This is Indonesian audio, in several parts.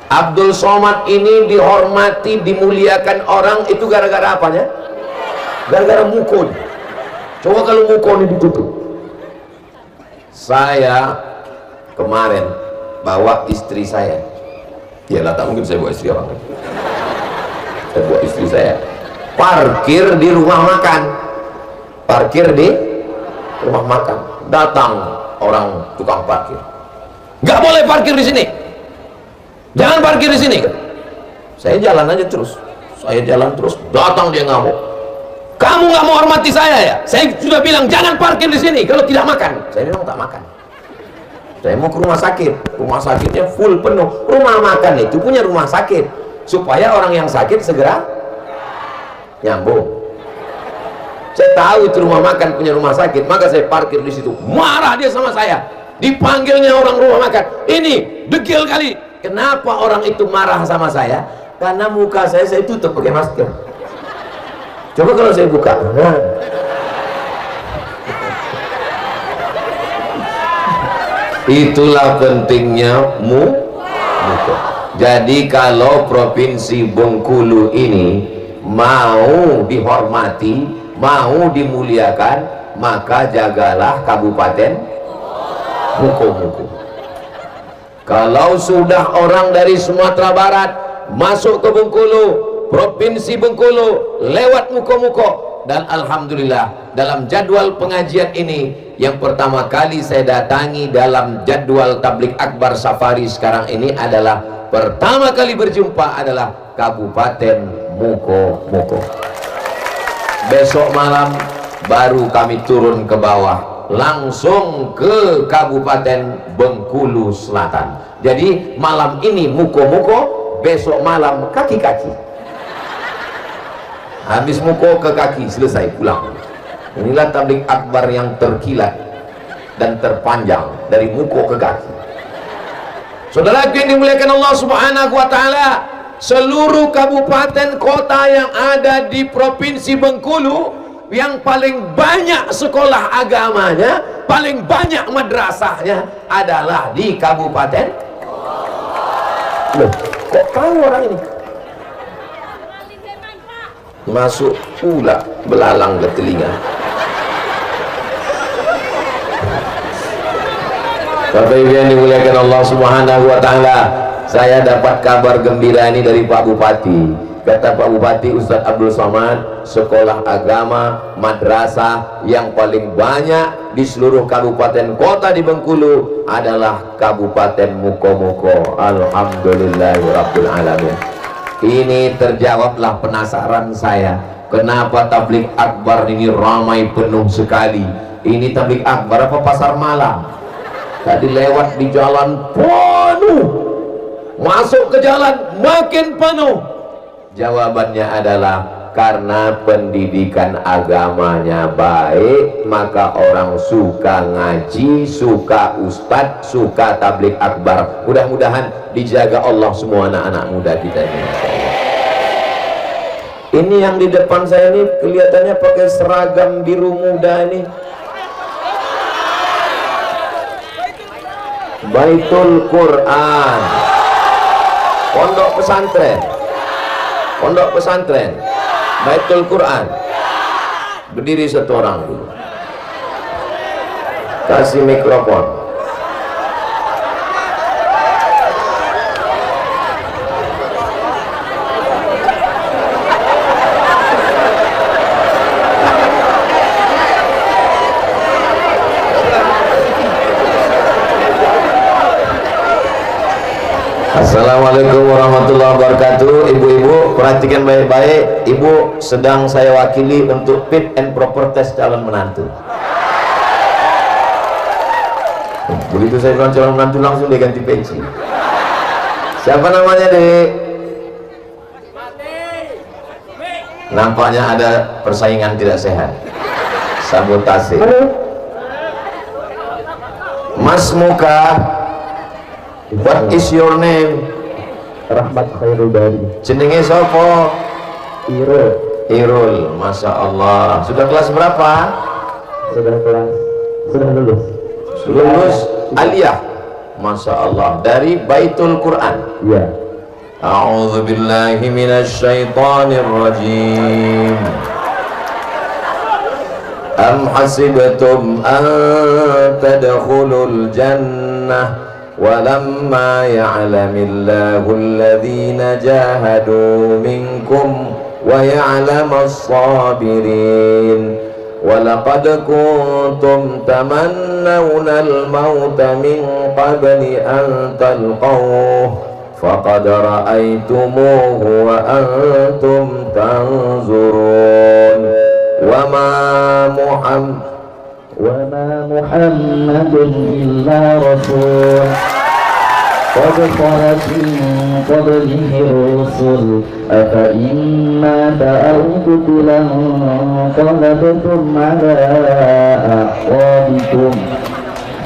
Abdul Somad ini dihormati, dimuliakan orang itu gara-gara apanya? Gara-gara muko. Coba kalau muko ini ditutup. Saya kemarin bawa istri saya, ya lah, tak mungkin saya bawa istri orang. Saya bawa istri saya parkir di rumah makan, parkir di rumah makan. Datang orang tukang parkir, nggak boleh parkir di sini, jangan parkir di sini. Saya jalan aja terus, saya jalan terus, datang dia ngamuk, kamu nggak mau hormati saya ya? Saya sudah bilang jangan parkir di sini kalau tidak makan. Saya bilang tak makan, saya mau ke rumah sakit, rumah sakitnya full penuh. Rumah makan itu punya rumah sakit supaya orang yang sakit segera nyambung. Saya tahu itu rumah makan punya rumah sakit, maka saya parkir di situ. Marah dia sama saya, dipanggilnya orang rumah makan, ini degil kali. Kenapa orang itu marah sama saya? Karena muka saya tutup pakai masker. Coba kalau saya buka, itulah pentingnya muka. Jadi kalau Provinsi Bengkulu ini mau dihormati, mau dimuliakan, maka jagalah Kabupaten Muko-Muko. Kalau sudah orang dari Sumatera Barat masuk ke Bengkulu, Provinsi Bengkulu, lewat Muko-Muko, dan alhamdulillah dalam jadwal pengajian ini yang pertama kali saya datangi dalam jadwal tablik akbar safari sekarang ini adalah pertama kali berjumpa adalah Kabupaten Muko-Muko. Besok malam baru kami turun ke bawah, langsung ke Kabupaten Bengkulu Selatan. Jadi malam ini Muko-Muko, besok malam kaki-kaki. Habis Muko ke kaki, selesai pulang. Inilah tablik akbar yang terkilat dan terpanjang dari Muko ke kaki. Saudara yang dimuliakan Allah Subhanahu wa taala, seluruh kabupaten kota yang ada di Provinsi Bengkulu, yang paling banyak sekolah agamanya, paling banyak madrasahnya adalah di Kabupaten. Loh, kok tahu orang ini? Masuk pula belalang ke telinga. Bapak Ibu yang dimuliakan Allah Subhanahu wa taala, saya dapat kabar gembira ini dari Pak Bupati. Kata Pak Bupati Ustadz Abdul Somad, sekolah agama, madrasah yang paling banyak di seluruh kabupaten kota di Bengkulu adalah Kabupaten Muko-Muko. Alhamdulillahirabbil alamin. Ini terjawablah penasaran saya, kenapa tablik akbar ini ramai penuh sekali. Ini tablik akbar apa pasar malam? Tadi lewat di jalan penuh, masuk ke jalan makin penuh. Jawabannya adalah karena pendidikan agamanya baik, maka orang suka ngaji, suka ustadz, suka tablik akbar. Mudah-mudahan dijaga Allah semua anak-anak muda kita ini. Ini yang di depan saya ini kelihatannya pakai seragam biru muda ini. Baitul Quran, pondok pesantren, pondok pesantren, Baitul Quran. Berdiri satu orang dulu, kasih mikrofon. Assalamualaikum warahmatullahi wabarakatuh. Ibu-ibu perhatikan baik-baik, ibu sedang saya wakili untuk fit and proper test calon menantu. Begitu saya bilang calon menantu langsung dia ganti peci. Siapa namanya, Dek? Nampaknya ada persaingan tidak sehat, sabotase. Mas Muka, what is your name? Rahmat Khairul Bari. Jenenge sapa? Irul. Irul, Masya Allah. Sudah kelas berapa? Sudah lulus. Lulus aliyah, Masya Allah, dari Baitul Quran. Iya. A'udzu billahi minasy syaithanir rajim. Am hasibtum an tadkhulul jannah walamma ya'lamillahu alladhina jahadu minkum wa ya'lamas sabirin. Walaqad kuntum tamannawna al-mauta min qabli an talqawhu faqad ra'aytumuhu wa antum tanzurun. wa ma Muhammadun illa rasul qad khalat min qablihi rusul afa imma ta'awtulan qalabtum ala aqabikum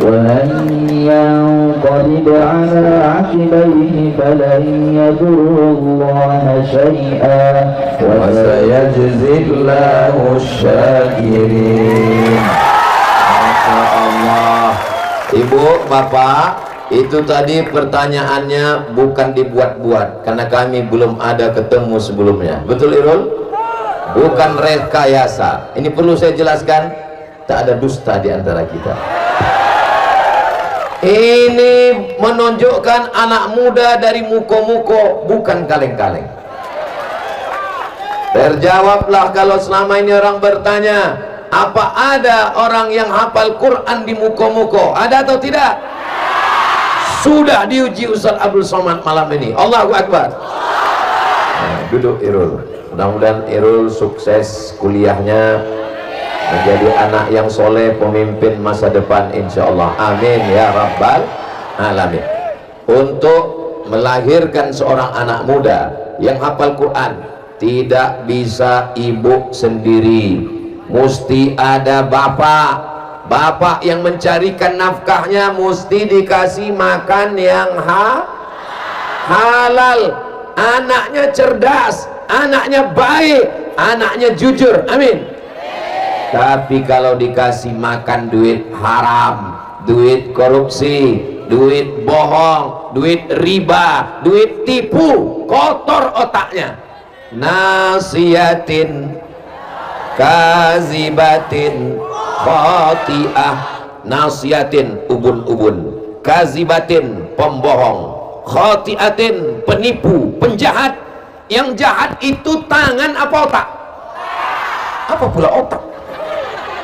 وَلَنْ يَنْقَلِبَ عَلَى عَقِبَيْهِ فَلَنْ يَضُرَّ اللَّهَ شَيْئًا وَسَيَجْزِي اللَّهُ الشَّاكِرِينَ. Masya Allah. Ibu, Bapak, itu tadi pertanyaannya bukan dibuat-buat karena kami belum ada ketemu sebelumnya. Betul, Irul? Bukan rekayasa. Ini perlu saya jelaskan, tak ada dusta di antara kita. Ini menunjukkan anak muda dari muko-muko, bukan kaleng-kaleng. Terjawablah kalau selama ini orang bertanya, apa ada orang yang hafal Quran di muko-muko? Ada atau tidak? Sudah diuji Ustaz Abdul Somad malam ini. Allahu Akbar. Nah, duduk Irul. Mudah-mudahan Irul sukses kuliahnya, menjadi anak yang soleh, pemimpin masa depan insyaallah. Amin ya rabbal alamin. Untuk melahirkan seorang anak muda yang hafal Quran, tidak bisa ibu sendiri, mesti ada bapak yang mencarikan nafkahnya, mesti dikasih makan yang halal. Anaknya cerdas, anaknya baik, anaknya jujur. Amin. Tapi kalau dikasih makan duit haram, duit korupsi, duit bohong, duit riba, duit tipu, kotor otaknya. Nasiyatin kazibatin khati'ah. Nasiyatin ubun-ubun, kazibatin pembohong, khati'atin penipu, penjahat. Yang jahat itu tangan apa otak? Apa pula otak?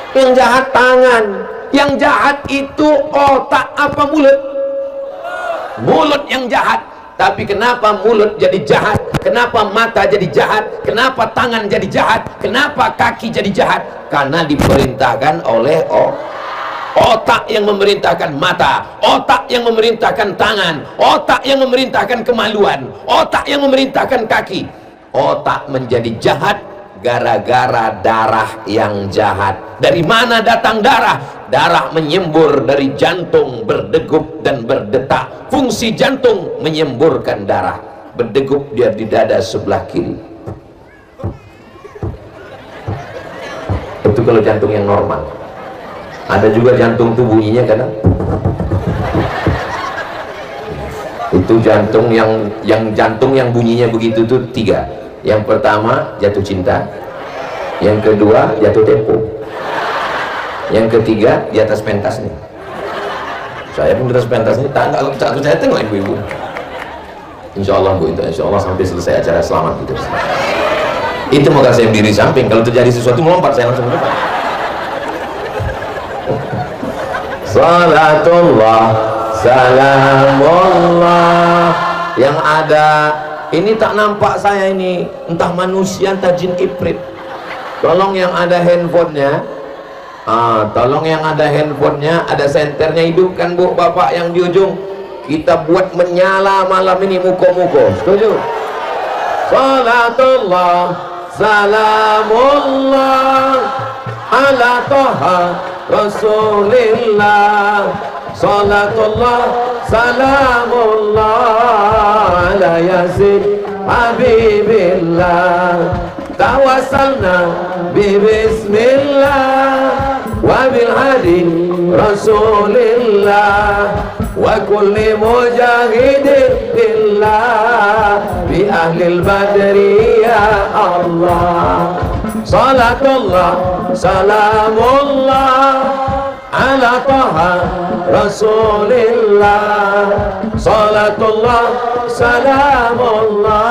Yang jahat tangan, yang jahat itu otak apa mulut? Mulut yang jahat. Tapi kenapa mulut jadi jahat? Kenapa mata jadi jahat? Kenapa tangan jadi jahat? Kenapa kaki jadi jahat? Karena diperintahkan oleh otak yang memerintahkan mata, otak yang memerintahkan tangan, otak yang memerintahkan kemaluan, otak yang memerintahkan kaki. Otak menjadi jahat gara-gara darah yang jahat. Dari mana datang darah? Darah menyembur dari jantung, berdegup dan berdetak. Fungsi jantung menyemburkan darah, berdegup dia di dada sebelah kiri. Itu kalau jantung yang normal. Ada juga jantung tuh bunyinya kadang. Itu jantung yang bunyinya begitu tuh 3. Yang pertama jatuh cinta, yang kedua jatuh tempo, yang ketiga di atas pentas nih. Saya pun di atas pentas nih, saya tengok ibu-ibu. Insya Allah Bu, insya Allah sampai selesai acara selamat gitu. Itu maka saya berdiri samping, kalau terjadi sesuatu melompat saya langsung ke depan. Salatullah salamullah. Yang ada ini tak nampak saya ini, entah manusia entah jin ifrit. Tolong yang ada handphonenya, tolong yang ada handphonenya, ada senternya hidupkan Bu, Bapak yang di ujung. Kita buat menyala malam ini muko-muko. Setuju? Salatullah salamullah ala toha rasulillah. Salatullah salamullah ala yasin habibillah. Tawassalna bismillah wa bil hadi rasulillah wa kulli mujahidin billah bi ahlil badri ya Allah. Salatullah salamullah ala taha rasulillah. Salatullah salamullah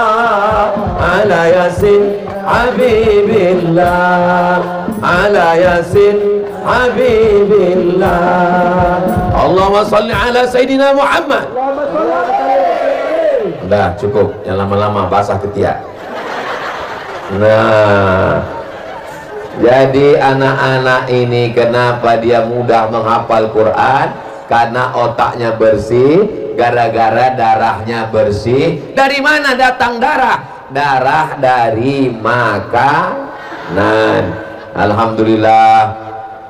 ala yasin habibillah, ala yasin habibillah. Allahumma salli ala Sayyidina Muhammad. Udah cukup, yang lama-lama basah ketiak. Nah, jadi anak-anak ini kenapa dia mudah menghafal Quran? Karena otaknya bersih, gara-gara darahnya bersih. Dari mana datang darah? Darah dari makanan. Alhamdulillah,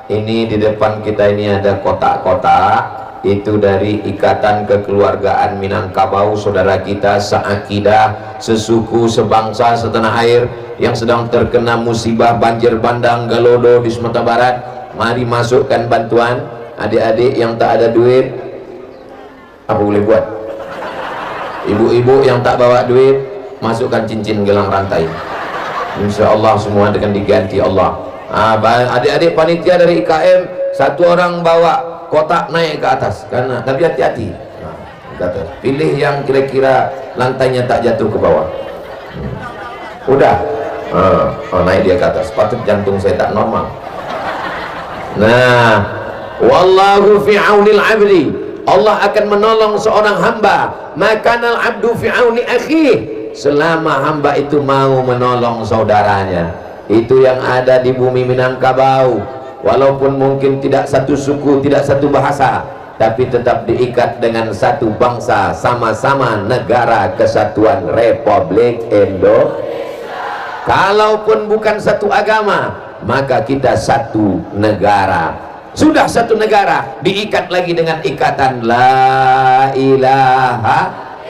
ini di depan kita ini ada kotak-kotak. Itu dari Ikatan Kekeluargaan Minangkabau, saudara kita seakidah, sesuku, sebangsa, setanah air yang sedang terkena musibah banjir bandang Galodo di Sumatera Barat. Mari masukkan bantuan. Adik-adik yang tak ada duit, apa boleh buat? Ibu-ibu yang tak bawa duit, masukkan cincin gelang rantai. Insya Allah semua akan diganti Allah. Adik-adik panitia dari IKM, satu orang bawa kotak naik ke atas, karena tapi hati-hati. Pilih yang kira-kira lantainya tak jatuh ke bawah. Udah, naik dia ke atas. Patut jantung saya tak normal. Nah, wallahu fi aunil abdi. Allah akan menolong seorang hamba. Makanal abdu fi auni akhi. Selama hamba itu mau menolong saudaranya. Itu yang ada di bumi Minangkabau. Walaupun mungkin tidak satu suku, tidak satu bahasa, tapi tetap diikat dengan satu bangsa, sama-sama negara kesatuan Republik Indonesia. Kalaupun bukan satu agama, maka kita satu negara. Sudah satu negara, diikat lagi dengan ikatan la ilaha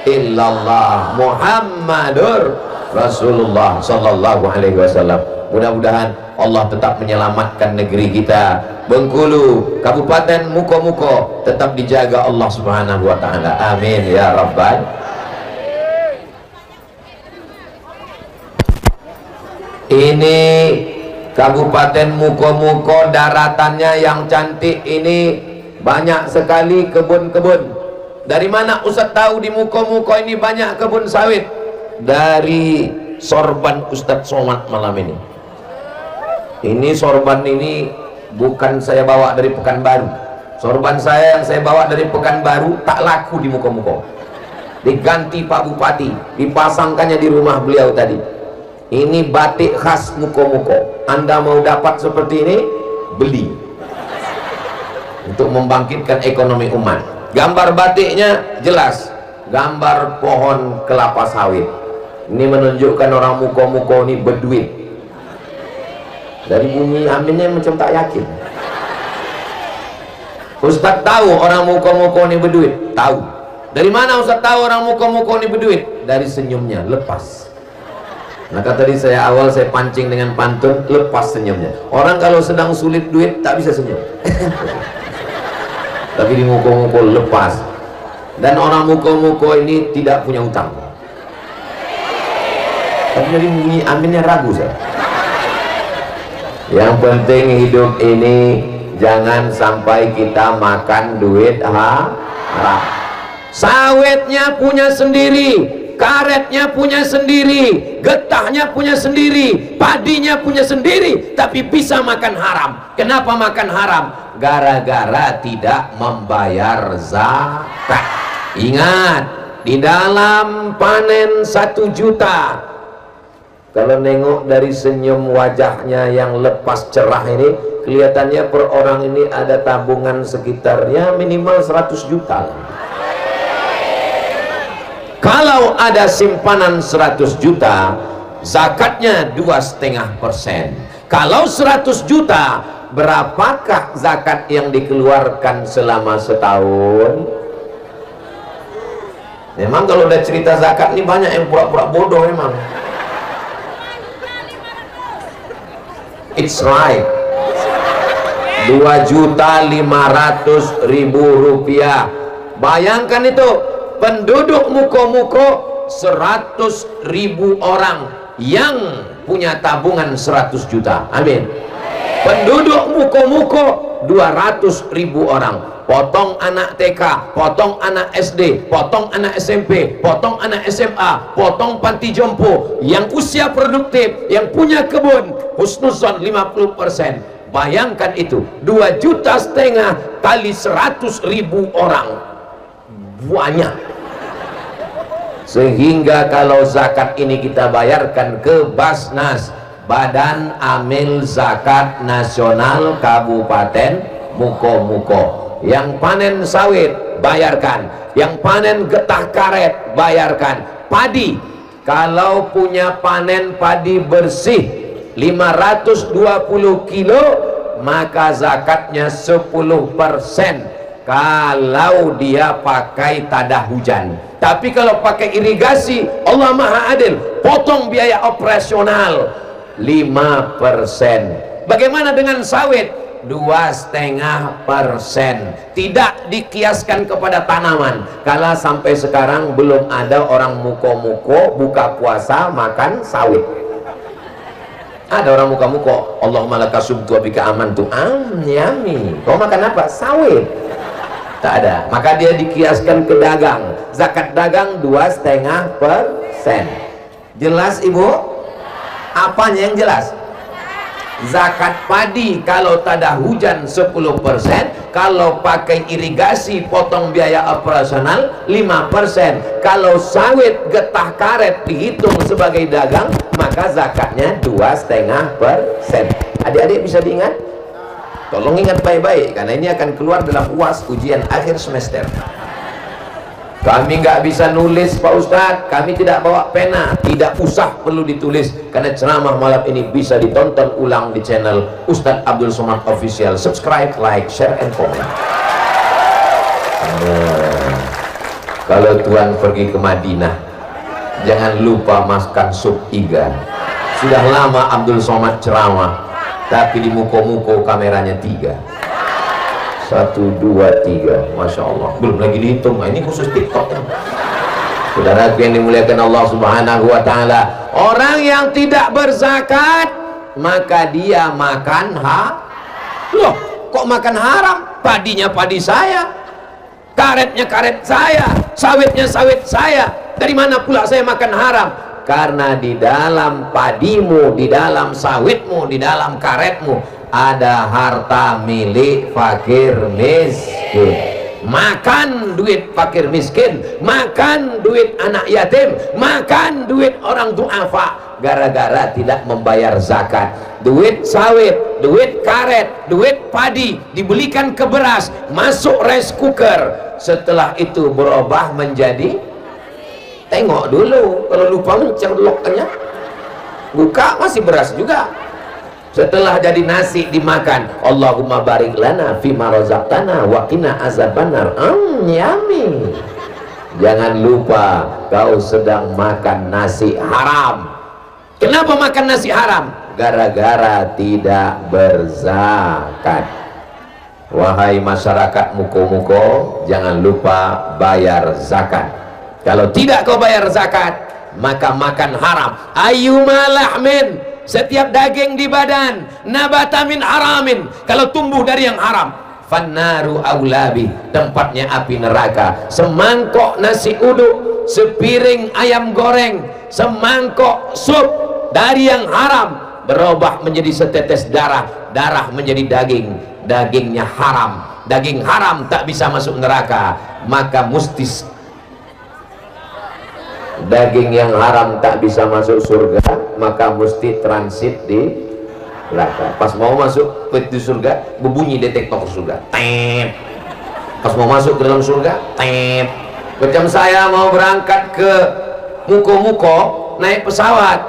illallah Muhammadur Rasulullah sallallahu alaihi wasallam. Mudah-mudahan Allah tetap menyelamatkan negeri kita. Bengkulu, Kabupaten Muko-Muko tetap dijaga Allah Subhanahu wa taala. Amin ya rabbal. Ini Kabupaten Muko-Muko, daratannya yang cantik ini, banyak sekali kebun-kebun. Dari mana Ustaz tahu di Muko-Muko ini banyak kebun sawit? Dari sorban Ustaz Somad malam ini. Ini sorban ini bukan saya bawa dari Pekanbaru. Sorban saya yang saya bawa dari Pekanbaru tak laku di Muko-Muko. Diganti Pak Bupati, dipasangkannya di rumah beliau tadi. Ini batik khas Muko-Muko. Anda mau dapat seperti ini, beli. Untuk membangkitkan ekonomi umat. Gambar batiknya jelas, gambar pohon kelapa sawit. Ini menunjukkan orang Muko-Muko ini berduit. Dari bunyi aminnya macam tak yakin. Ustaz tahu orang Muko-Muko ini berduit? Tahu. Dari mana Ustaz tahu orang Muko-Muko ini berduit? Dari senyumnya, lepas. Maka tadi saya pancing dengan pantun, lepas senyumnya. Orang kalau sedang sulit duit tak bisa senyum. Tapi di Muko-Muko lepas. Dan orang Muko-Muko ini tidak punya utang. Tapi dari bunyi aminnya ragu saya. Yang penting hidup ini jangan sampai kita makan duit haram. Sawitnya punya sendiri, karetnya punya sendiri, getahnya punya sendiri, padinya punya sendiri, tapi bisa makan haram. Kenapa makan haram? Gara-gara tidak membayar zakat. Ingat, di dalam panen 1 juta, kalau nengok dari senyum wajahnya yang lepas cerah ini, kelihatannya per orang ini ada tabungan sekitarnya minimal 100 juta. Kalau ada simpanan 100 juta, zakatnya 2,5%. Kalau 100 juta, berapakah zakat yang dikeluarkan selama setahun? Memang kalau udah cerita zakat ini banyak yang pura-pura bodoh memang. It's right. 2.500.000 rupiah Bayangkan itu, penduduk Muko-Muko 100.000 orang yang punya tabungan 100 juta. Amin. Penduduk Muko-Muko 200.000 orang. Potong anak TK, potong anak SD, potong anak SMP, potong anak SMA, potong panti jompo, yang usia produktif, yang punya kebun, husnuzon 50%. Bayangkan itu, 2,5 juta kali 100.000 orang. Banyak. Sehingga kalau zakat ini kita bayarkan ke Basnas, Badan Amil Zakat Nasional Kabupaten Muko-Muko, yang panen sawit bayarkan, yang panen getah karet bayarkan. Padi, kalau punya panen padi bersih 520 kilo, maka zakatnya 10%. Kalau dia pakai tada hujan. Tapi kalau pakai irigasi, Allah Maha Adil, potong biaya operasional 5%. Bagaimana dengan sawit? 2,5%. Tidak dikiaskan kepada tanaman. Kalau sampai sekarang belum ada orang Muko-Muko buka puasa makan sawit. Ada orang Muko-Muko, Allahumma lakasubtu wa bika amantu. Yami. Kau makan apa? Sawit. Tak ada. Maka dia dikiaskan ke dagang. Zakat dagang 2,5%. Jelas Ibu? Apanya yang jelas? Zakat padi kalau tak ada hujan 10%, kalau pakai irigasi potong biaya operasional 5%, kalau sawit getah karet dihitung sebagai dagang maka zakatnya 2,5%. Adik-adik bisa diingat? Tolong ingat baik-baik karena ini akan keluar dalam UAS ujian akhir semester. Kami nggak bisa nulis Pak Ustadz, kami tidak bawa pena, tidak usah perlu ditulis karena ceramah malam ini bisa ditonton ulang di channel Ustadz Abdul Somad Official. Subscribe, like, share, and comment. Kalau Tuhan pergi ke Madinah, jangan lupa makan sup iga. Sudah lama Abdul Somad ceramah, tapi di Muko-Muko kameranya 3. 1, 2, 3, Masya Allah, belum lagi dihitung. Ini khusus TikTok ya. Saudara yang dimuliakan Allah Subhanahu wa Ta'ala, orang yang tidak berzakat maka dia makan loh, kok makan haram? Padinya padi saya, karetnya karet saya, sawitnya sawit saya. Dari mana pula saya makan haram? Karena di dalam padimu, di dalam sawitmu, di dalam karetmu ada harta milik fakir miskin. Makan duit fakir miskin, makan duit anak yatim, makan duit orang duafa, gara-gara tidak membayar zakat. Duit sawit, duit karet, duit padi dibelikan ke beras, masuk rice cooker. Setelah itu berubah menjadi, tengok dulu, kalau lupa mencet locknya, buka masih beras juga. Setelah jadi nasi dimakan, Allahumma barik lana fima razaqtana wa qina azabannar. Yummy. Jangan lupa kau sedang makan nasi haram. Kenapa makan nasi haram? Gara-gara tidak berzakat. Wahai masyarakat Muko-Muko, jangan lupa bayar zakat. Kalau tidak kau bayar zakat, maka makan haram. Ayyuma lahmin, setiap daging di badan, nabatamin haramin, kalau tumbuh dari yang haram, fannaru aulabi, tempatnya api neraka. Semangkok nasi uduk, sepiring ayam goreng, semangkok sup dari yang haram berubah menjadi setetes darah, darah menjadi daging, dagingnya haram. Daging haram tak bisa masuk neraka, maka mesti daging yang haram tak bisa masuk surga, maka mesti transit di neraka. Pas mau masuk di surga, berbunyi detektor surga, tep. Pas mau masuk ke dalam surga, tep. Macam saya mau berangkat ke Muko-Muko naik pesawat,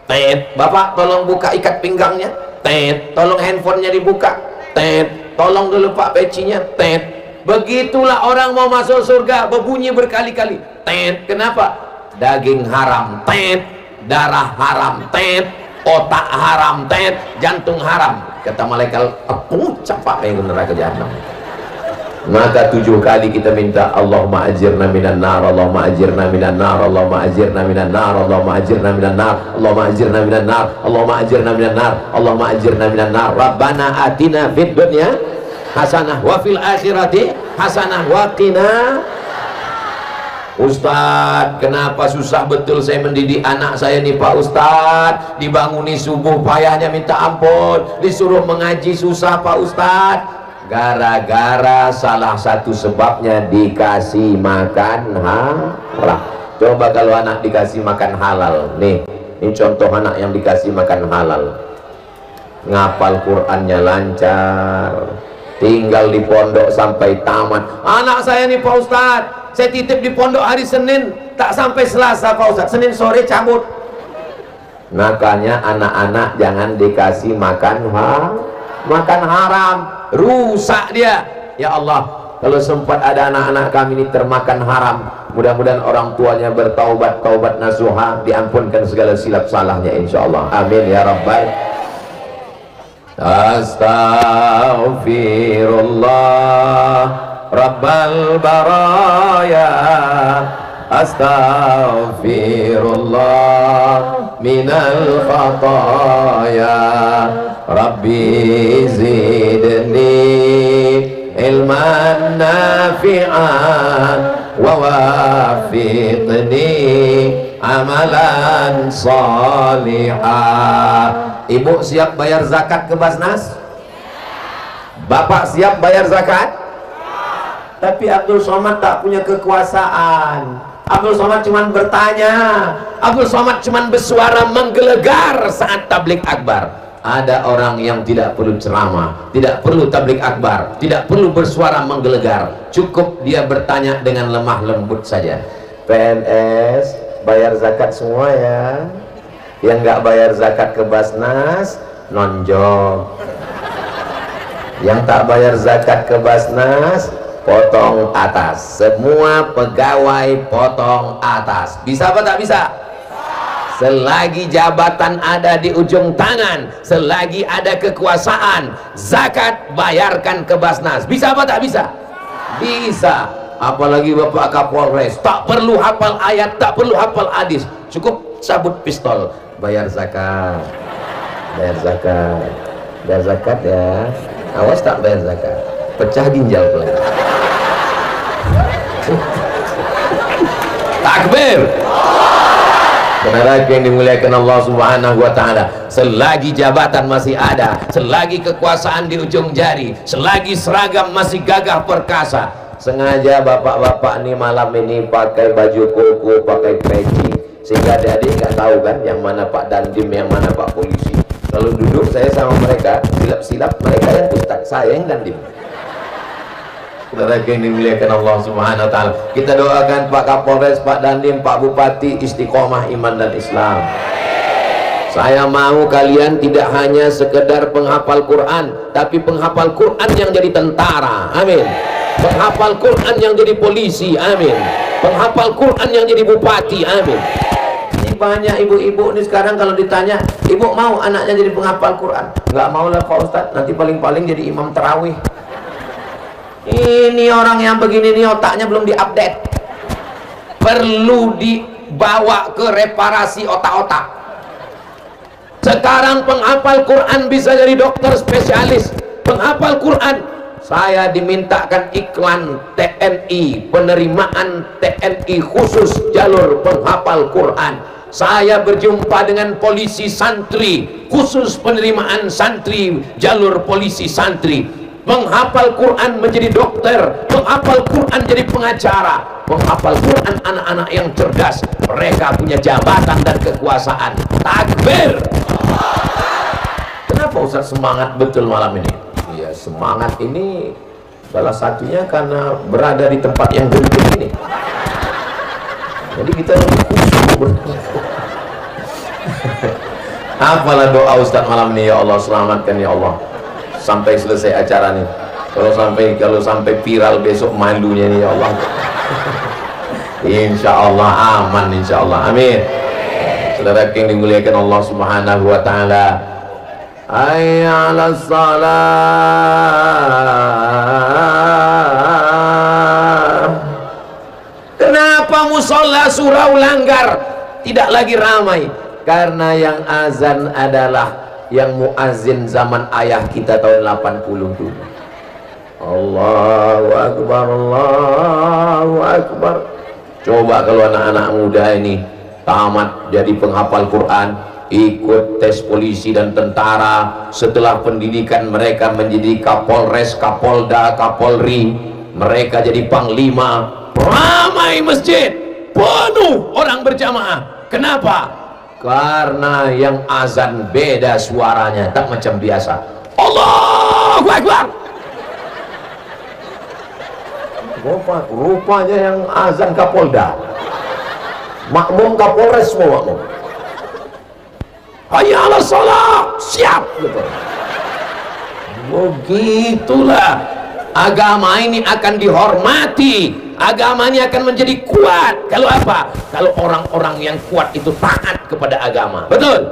tep. Bapak tolong buka ikat pinggangnya, tep. Tolong handphonenya dibuka, tep. Tolong dulu Pak pecinya, tep. Begitulah orang mau masuk surga, berbunyi berkali-kali, tet. Kenapa? Daging haram, tet. Darah haram, tet. Otak haram, tet. Jantung haram. Kata malaikat, aku capak yang neraka jahanam. Maka 7 kali kita minta Allahumma ajirna minan nar, Allahumma ajirna minan nar, Allahumma ajirna minan nar, Allahumma ajirna minan nar, Allahumma ajirna minan nar, Allahumma ajirna minan nar, Allahumma ajirna minan nar. Rabbana atina fid dunya hasanah wa fil akhirati hasanah wa qina. Ustadz, kenapa susah betul saya mendidik anak saya nih Pak Ustadz? Dibanguni subuh payahnya minta ampun, disuruh mengaji susah Pak Ustadz. Gara-gara salah satu sebabnya dikasih makan haram. Coba kalau anak dikasih makan halal, nih ini contoh anak yang dikasih makan halal, ngapal Qur'annya lancar, tinggal di pondok sampai tamat. Anak saya nih Pak Ustadz, saya titip di pondok hari Senin, tak sampai Selasa Pak Ustadz, Senin sore cabut. Makanya anak-anak jangan dikasih makan haram, rusak dia. Ya Allah, kalau sempat ada anak-anak kami ini termakan haram, mudah-mudahan orang tuanya bertaubat, taubat nasuha, diampunkan segala silap salahnya insyaallah. Amin ya rabbal. Astaghfirullah rabbal baraya, astaghfirullah minal khataya, Rabbi zidni ilman nafi'an wa wafiqni amalan salihah. Ibu siap bayar zakat ke Basnas? Bapak siap bayar zakat? Tapi Abdul Somad tak punya kekuasaan. Abdul Somad cuma bertanya, Abdul Somad cuma bersuara menggelegar saat tablik akbar. Ada orang yang tidak perlu ceramah, tidak perlu tablik akbar, tidak perlu bersuara menggelegar, cukup dia bertanya dengan lemah lembut saja. PNS bayar zakat semua ya, yang nggak bayar zakat ke Basnas nonjol, yang tak bayar zakat ke Basnas potong atas. Semua pegawai potong atas. Bisa apa tak bisa? Selagi jabatan ada di ujung tangan, selagi ada kekuasaan, zakat bayarkan ke Basnas. Bisa apa tak bisa? Bisa. Apalagi Bapak Kapolres, tak perlu hafal ayat, tak perlu hafal hadis, cukup sabut pistol, bayar zakat, bayar zakat, bayar zakat ya. Awas tak bayar zakat, pecah ginjal pelan. Takbir. Saudara yang dimuliakan Allah Subhanahu wa Ta'ala, selagi jabatan masih ada, selagi kekuasaan di ujung jari, selagi seragam masih gagah perkasa, sengaja bapak-bapak nih malam ini pakai baju koko, pakai peci, sehingga adik-adik nggak tahu kan yang mana Pak Dandim, yang mana Pak Polisi. Kalau duduk saya sama mereka, silap-silap mereka yang Ustaz, saya yang Dandim. Saudara yang dimuliakan Allah Subhanahu wa Ta'ala, kita doakan Pak Kapolres, Pak Dandim, Pak Bupati istiqomah iman dan Islam. Saya mau kalian tidak hanya sekedar penghafal Quran, tapi penghafal Quran yang jadi tentara. Amin. Penghafal Quran yang jadi polisi. Amin. Penghafal Quran yang jadi bupati. Amin. Ini banyak ibu-ibu nih sekarang kalau ditanya, ibu mau anaknya jadi penghafal Quran? Nggak mau lah Pak Ustadz, nanti paling-paling jadi imam tarawih. Ini orang yang begini nih otaknya belum diupdate, perlu dibawa ke reparasi otak-otak. Sekarang penghafal Quran bisa jadi dokter spesialis penghafal Quran. Saya dimintakan iklan TNI, penerimaan TNI khusus jalur penghafal Quran. Saya berjumpa dengan polisi santri, khusus penerimaan santri jalur polisi santri. Menghafal Quran menjadi dokter, menghafal Quran jadi pengacara, menghafal Quran anak-anak yang cerdas, mereka punya jabatan dan kekuasaan. Takbir. Kenapa Ustaz semangat betul malam ini? Ya semangat ini salah satunya karena berada di tempat yang genting ini. Jadi kita khusyuk. Apalah doa Ustaz malam ini, ya Allah selamatkan ya Allah sampai selesai acara nih. Kalau sampai viral besok malunya nih ya Allah. Insya Allah aman, insya Allah, amin. Saudara yang dimuliakan Allah Subhanahu wa Ta'ala, hayya 'alas salat. Kenapa musola surau Langgar tidak lagi ramai? Karena yang azan adalah yang muazin zaman ayah kita tahun 80 dulu. Allahu Akbar, Allahu Akbar. Coba kalau anak-anak muda ini tamat jadi penghafal Quran, ikut tes polisi dan tentara, setelah pendidikan mereka menjadi Kapolres, Kapolda, Kapolri, mereka jadi panglima, ramai masjid, penuh orang berjamaah. Kenapa? Karena yang azan beda suaranya, tak macam biasa. Allahu Akbar. Rupanya yang azan Kapolda, makmum Kapolres semua makmum. Hayya 'alas shalah, siap gitu. Begitulah agama ini akan dihormati, agama ini akan menjadi kuat. Kalau apa? Kalau orang-orang yang kuat itu taat kepada agama. Betul?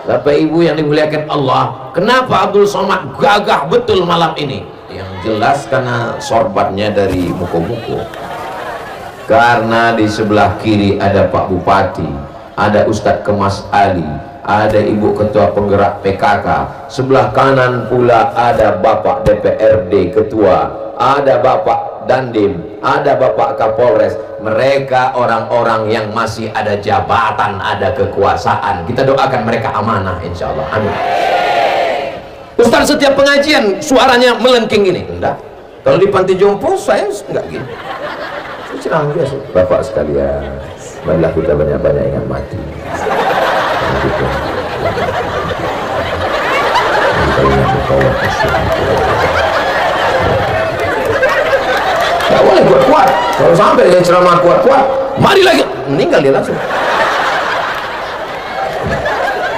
Bapak Ibu yang dimuliakan Allah, kenapa Abdul Somad gagah betul malam ini? Yang jelas karena sorbatnya dari muko-muko. Karena di sebelah kiri ada Pak Bupati, ada Ustadz Kemas Ali, ada Ibu Ketua Penggerak PKK, sebelah kanan pula ada Bapak DPRD Ketua, ada Bapak Dandim, ada Bapak Kapolres. Mereka orang-orang yang masih ada jabatan, ada kekuasaan. Kita doakan mereka amanah insya Allah. Amin. Ustaz setiap pengajian suaranya melengking gini. Enggak. Kalau di panti jompo saya enggak gini. Saya biasa. Bapak sekalian, marilah kita banyak-banyak ingat mati. Tidak boleh kuat-kuat. Kalau sampai dia ceramah kuat-kuat, mari lagi meninggal dia langsung.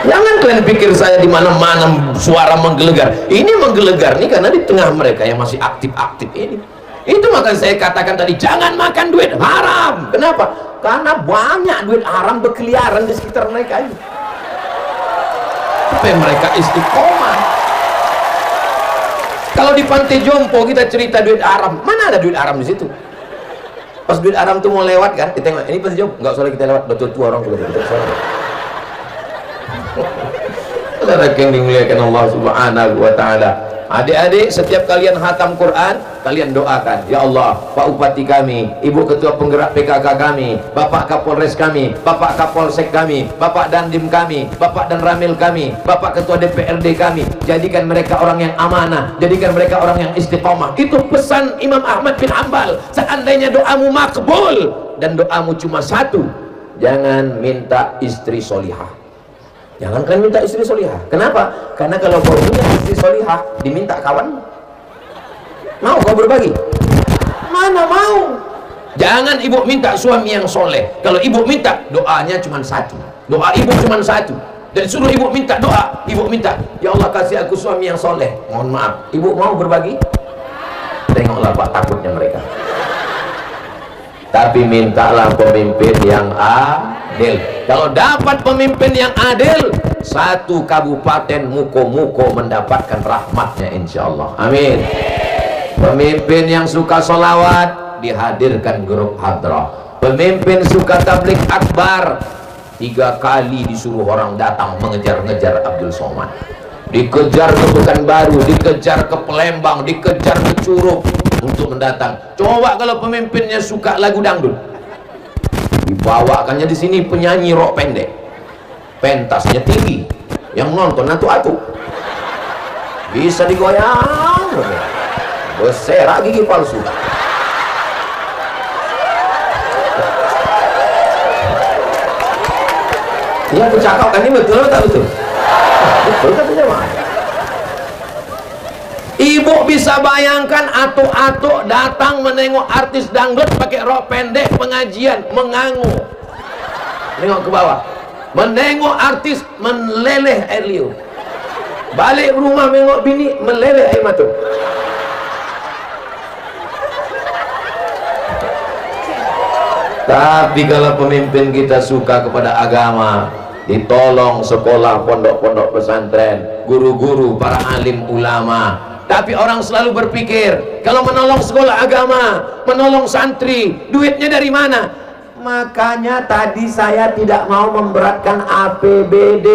Jangan kalian pikir saya di mana-mana suara menggelegar. Ini menggelegar nih karena di tengah mereka yang masih aktif-aktif ini. Itu makanya saya katakan tadi, jangan makan duit haram. Kenapa? Karena banyak duit haram berkeliaran di sekitar mereka ini. Supaya mereka istiqomah. Kalau di pantai jompo kita cerita duit haram, mana ada duit haram di situ? Pas duit haram tuh mau lewat kan, kita tengok ini pantai jompo, nggak usah kita lewat, betul tua orang juga betul. Saudara yang dimuliakan Allah Subhanahu wa taala. Adik-adik, setiap kalian khatam Quran, kalian doakan, ya Allah, Pak Bupati kami, Ibu Ketua Penggerak PKK kami, Bapak Kapolres kami, Bapak Kapolsek kami, Bapak Dandim kami, Bapak dan Ramil kami, Bapak Ketua DPRD kami, jadikan mereka orang yang amanah, jadikan mereka orang yang istiqomah. Itu pesan Imam Ahmad bin Hanbal. Seandainya doamu makbul dan doamu cuma satu, jangan minta istri solihah. Jangan kalian minta istri solihah. Kenapa? Karena kalau kau punya istri solihah, diminta kawan, mau kau berbagi? Mana mau? Jangan ibu minta suami yang soleh. Kalau ibu minta, doanya cuma satu. Doa ibu cuma satu. Dan suruh ibu minta doa, ibu minta, ya Allah kasih aku suami yang soleh. Mohon maaf, ibu mau berbagi? Tengoklah Pak, takutnya mereka. Tapi mintalah pemimpin yang adil. Kalau dapat pemimpin yang adil, satu kabupaten muko-muko mendapatkan rahmatnya insya Allah. Amin. Pemimpin yang suka sholawat, dihadirkan grup hadrah. Pemimpin suka tabligh akbar, 3 kali disuruh orang datang mengejar-ngejar Abdul Somad. Dikejar ke Pekanbaru, dikejar ke Palembang, dikejar ke Curug untuk mendatang. Coba kalau pemimpinnya suka lagu dangdut, dibawakannya di sini penyanyi rok pendek, pentasnya tinggi, yang nonton atu-atu, bisa digoyang, berserak gigi palsu. Iya, aku cakap kan ini betul atau tak betul? Betul katanya mah. Ibu bisa bayangkan atuk-atuk datang menengok artis dangdut pakai rok pendek pengajian, mengangu, nengok ke bawah, menengok artis meleleh air liur, balik rumah menengok bini meleleh air mata. Tapi kalau pemimpin kita suka kepada agama, ditolong sekolah, pondok-pondok pesantren, guru-guru, para alim ulama, Tapi orang selalu berpikir kalau menolong sekolah agama, menolong santri, duitnya dari mana? Makanya tadi saya tidak mau memberatkan APBD,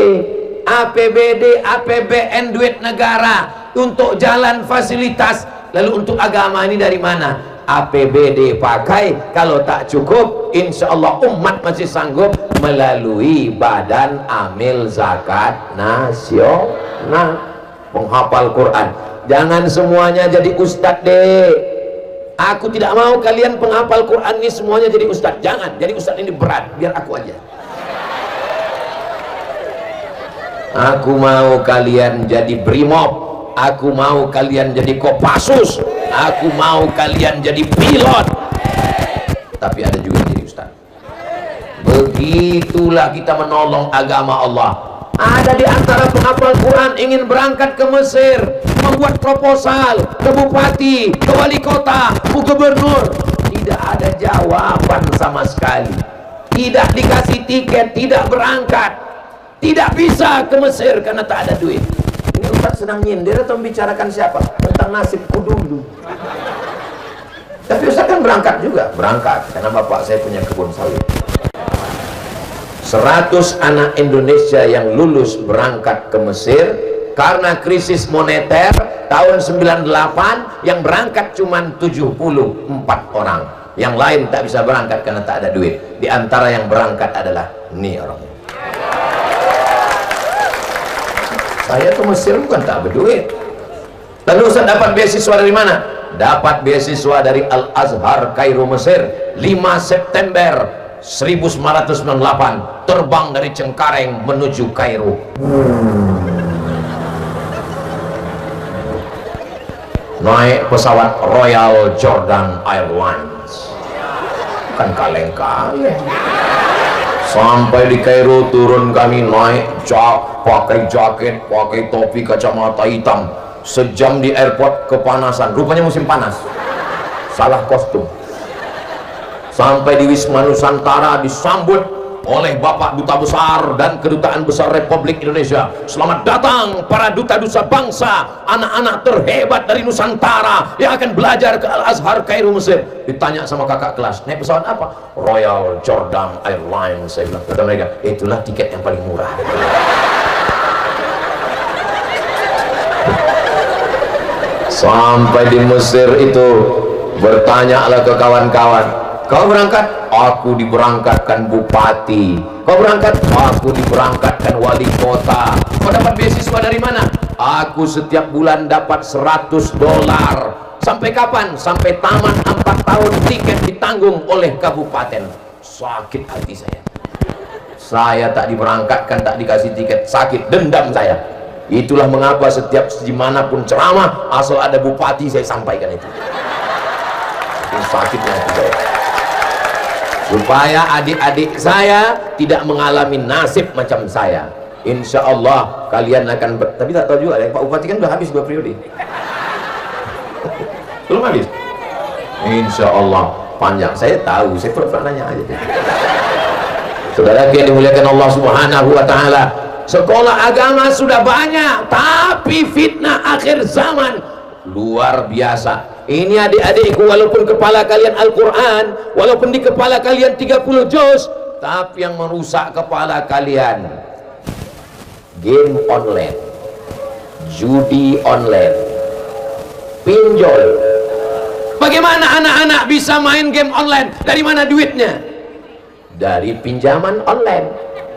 APBN, duit negara untuk jalan fasilitas. Lalu untuk agama ini dari mana? APBD pakai, kalau tak cukup insya Allah umat masih sanggup melalui Badan Amil Zakat Nasional. Penghafal Quran, jangan semuanya jadi ustadz deh. Aku tidak mau kalian penghafal Quran ini semuanya jadi ustadz. Jangan, jadi ustadz ini berat, biar aku aja. Aku mau kalian jadi brimob, aku mau kalian jadi Kopassus, aku mau kalian jadi pilot, tapi ada juga jadi ustaz. Begitulah kita menolong agama Allah. Ada di antara penghafal Quran ingin berangkat ke Mesir, membuat proposal ke bupati, ke wali kota, ke gubernur, tidak ada jawaban sama sekali, tidak dikasih tiket, tidak berangkat, tidak bisa ke Mesir karena tak ada duit. Ini Ustaz sedang nyindir atau membicarakan siapa? Tentang nasibku dulu. Tapi Ustaz kan berangkat juga, berangkat karena bapak saya punya kebun sawit. 100 anak Indonesia yang lulus berangkat ke Mesir karena krisis moneter tahun 98, yang berangkat cuma 74 orang, yang lain tak bisa berangkat karena tak ada duit. Di antara yang berangkat adalah ini orangnya. Saya ke Mesir bukan tak berduit. Lalu Ustaz dapat beasiswa dari mana? Dapat beasiswa dari Al-Azhar Kairo Mesir. 5 September 1998 terbang dari Cengkareng menuju Kairo. Naik pesawat Royal Jordan Airlines, kan kaleng-kaleng. Sampai di Kairo turun kami naik pakai jaket, pakai topi, kacamata hitam. Sejam di airport kepanasan, rupanya musim panas, salah kostum. Sampai di Wisma Nusantara disambut oleh Bapak Duta Besar dan Kedutaan Besar Republik Indonesia. Selamat datang para duta-duta bangsa, anak-anak terhebat dari Nusantara yang akan belajar ke Al-Azhar Kairo Mesir. Ditanya sama kakak kelas, naik pesawat apa? Royal Jordan Airlines. Saya bilang, kata mereka, itulah tiket yang paling murah. Sampai di Mesir itu bertanyalah ke kawan-kawan, kau berangkat? Aku diberangkatkan bupati. Kau berangkat? Aku diberangkatkan wali kota. Kau dapat beasiswa dari mana? Aku setiap bulan dapat $100. Sampai kapan? Sampai tamat 4 tahun, tiket ditanggung oleh kabupaten. Sakit hati saya. Saya tak diberangkatkan, tak dikasih tiket, sakit, dendam saya. Itulah mengapa setiap dimanapun ceramah, asal ada bupati saya sampaikan itu. Ini sakitnya hati saya. Supaya adik-adik saya tidak mengalami nasib macam saya. Insya Allah kalian akan tapi tak tahu juga, Pak Bupati kan sudah habis 2 periode. Belum habis. Insya Allah panjang. Saya tahu, saya pernah nanya aja. Saudara yang dimuliakan Allah Subhanahu wa Ta'ala, sekolah agama sudah banyak, tapi fitnah akhir zaman luar biasa. Ini adik-adikku, walaupun kepala kalian Al-Quran, walaupun di kepala kalian 30 juz, tapi yang merusak kepala kalian game online, judi online, pinjol. Bagaimana anak-anak bisa main game online? Dari mana duitnya? Dari pinjaman online.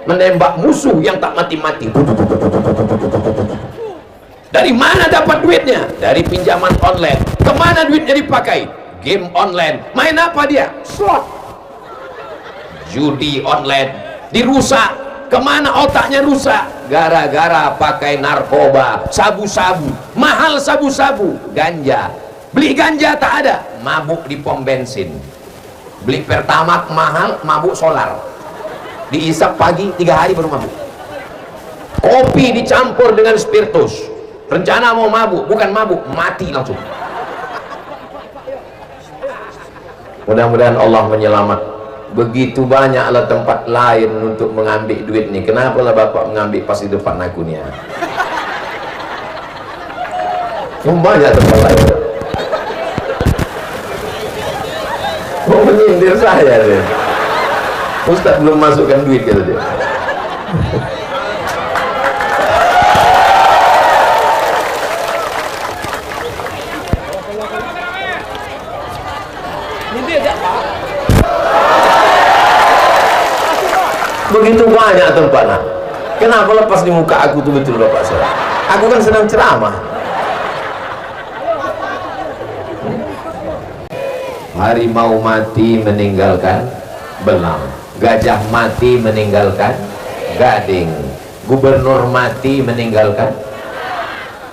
Menembak musuh yang tak mati-mati. Dari mana dapat duitnya? Dari pinjaman online. Kemana duitnya dipakai? Game online. Main apa dia? Slot. Judi online. Dirusak. Kemana otaknya rusak? Gara-gara pakai narkoba, sabu-sabu. Mahal sabu-sabu, ganja. Beli ganja tak ada, mabuk di pom bensin. Beli Pertamax mahal, mabuk solar. Diisap pagi, 3 hari baru mabuk. Kopi dicampur dengan spiritus. Rencana mau mabuk, bukan mabuk, mati langsung. Mudah-mudahan Allah menyelamat. Begitu banyaklah tempat lain untuk mengambil duit nih. Kenapa lah Bapak mengambil pas di depan aku nih ya? Banyak tempat lain. Mau menyindir saya deh. Ustaz belum masukkan duit kata dia. Begitu banyak tempat. Nah, kenapa lepas di muka aku tuh betul Bapak saya? Aku kan sedang ceramah. Harimau mati meninggalkan belang, gajah mati meninggalkan gading, gubernur mati meninggalkan.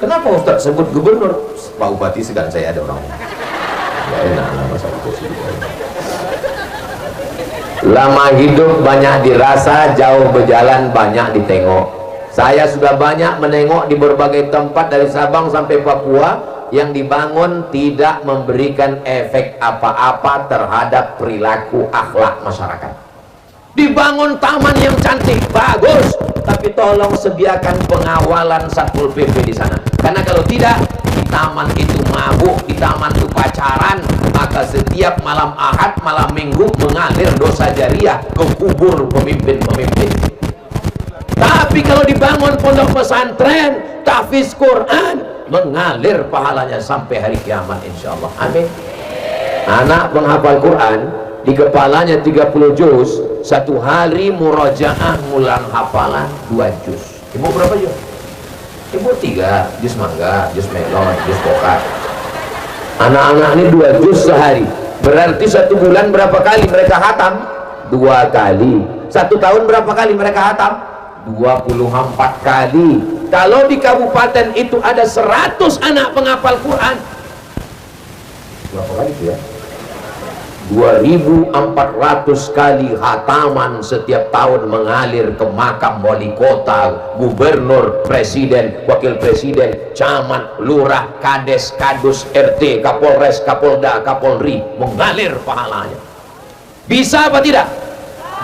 Kenapa Ustaz sebut gubernur? Pak Bupati sedang saya ada orangnya. Ya enak masa itu. Lama hidup banyak dirasa, jauh berjalan banyak ditengok. Saya sudah banyak menengok di berbagai tempat dari Sabang sampai Papua yang dibangun tidak memberikan efek apa-apa terhadap perilaku akhlak masyarakat. Dibangun taman yang cantik, bagus, tapi tolong sediakan pengawalan Satpol PP di sana. Karena kalau tidak, di taman itu mabuk, di taman itu pacaran, maka setiap malam Ahad, malam Minggu mengalir dosa jariah ke kubur pemimpin-pemimpin. Tapi kalau dibangun pondok pesantren, tahfiz Quran, mengalir pahalanya sampai hari kiamat insyaallah. Amin. Anak penghafal Quran di kepalanya 30 juz, satu hari murojaah ngulang hafalan 2 juz. Ibu berapa juz? Ibu 3 juz mangga, juz melon, juz pokat. Anak-anak ini 2 juz sehari. Berarti 1 bulan berapa kali mereka khatam? 2 kali. 1 tahun berapa kali mereka khatam? 24 kali. Kalau di kabupaten itu ada 100 anak penghafal Quran, berapa kali itu ya? 2.400 kali khataman setiap tahun mengalir ke makam wali kota, gubernur, presiden, wakil presiden, camat, lurah, kades, kadus, RT, kapolres, kapolda, kapolri, mengalir pahalanya. Bisa apa tidak?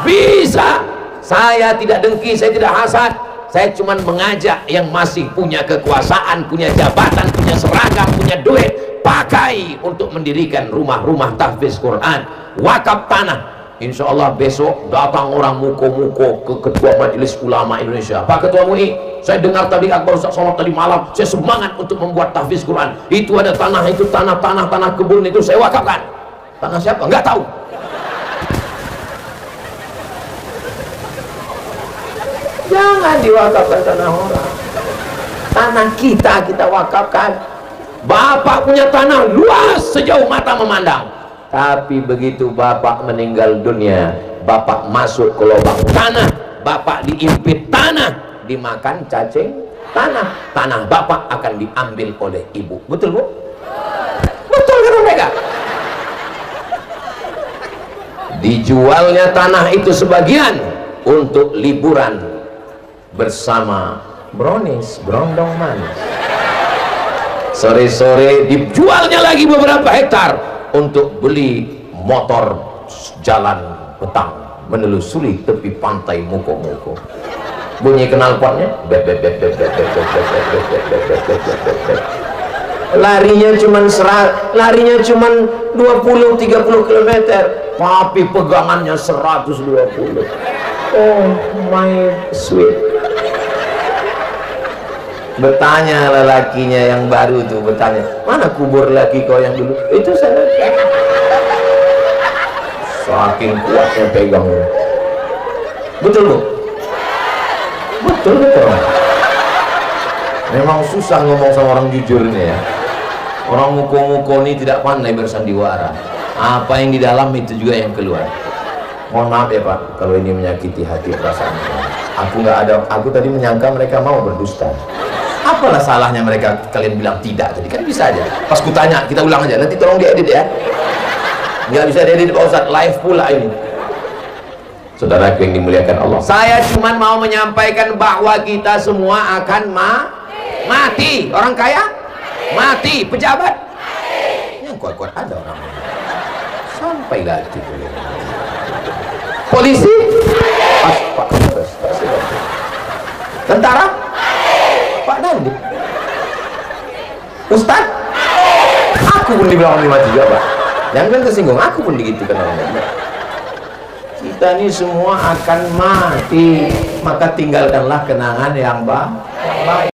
Bisa. Saya tidak dengki, saya tidak hasad. Saya cuma mengajak yang masih punya kekuasaan, punya jabatan, punya seragam, punya duit, pakai untuk mendirikan rumah-rumah tahfiz Quran, wakaf tanah. Insya Allah besok datang orang muko-muko ke Ketua Majelis Ulama Indonesia. Pak Ketua MUI, saya dengar tadi Akbar Ustaz sholat tadi malam, saya semangat untuk membuat tahfiz Quran. Itu ada tanah, itu tanah kebun itu saya wakafkan. Tanah siapa? Enggak tahu. Jangan diwakafkan tanah orang. Tanah kita wakafkan. Bapak punya tanah luas sejauh mata memandang, tapi begitu Bapak meninggal dunia, Bapak masuk ke lubang tanah, Bapak diimpit tanah, dimakan cacing tanah, tanah Bapak akan diambil oleh ibu. Betul Bu? Betul kan mereka? Dijualnya tanah itu sebagian untuk liburan bersama brownies, brondong manis. Sore-sore dijualnya lagi beberapa hektar untuk beli motor jalan petang menelusuri tepi pantai muko-muko. Bunyi knalpotnya, larinya cuman 20-30 km, tapi pegangannya 120. Oh my sweet. Bertanya lelakinya yang baru tuh, bertanya, mana kubur laki kau yang dulu? Itu saya. Saking kuatnya pegang. Betul Bu? Betul. Memang susah ngomong sama orang jujur ini ya. Orang muko-muko ini tidak pandai bersandiwara. Apa yang di dalam itu juga yang keluar. Mohon maaf ya Pak, kalau ini menyakiti hati perasaan. Aku tadi menyangka mereka mau berdusta. Apalah salahnya mereka kalian bilang tidak tadi, kan bisa aja. Pas kutanya, kita ulang aja, nanti tolong diedit ya. Nggak bisa diedit Pak Ustadz, live pula ini. Saudara yang dimuliakan Allah, saya cuma mau menyampaikan bahwa kita semua akan mati. Orang kaya mati, pejabat yang kuat-kuat ada orang sampai lagi. Polisi, Pak Kapolres, tentara, Pak Dandi. Ustaz, aku pun dibilang orang mati juga Pak. Jangan tersinggung, aku pun digitukan orang. Kita ini semua akan mati, maka tinggalkanlah kenangan yang baik.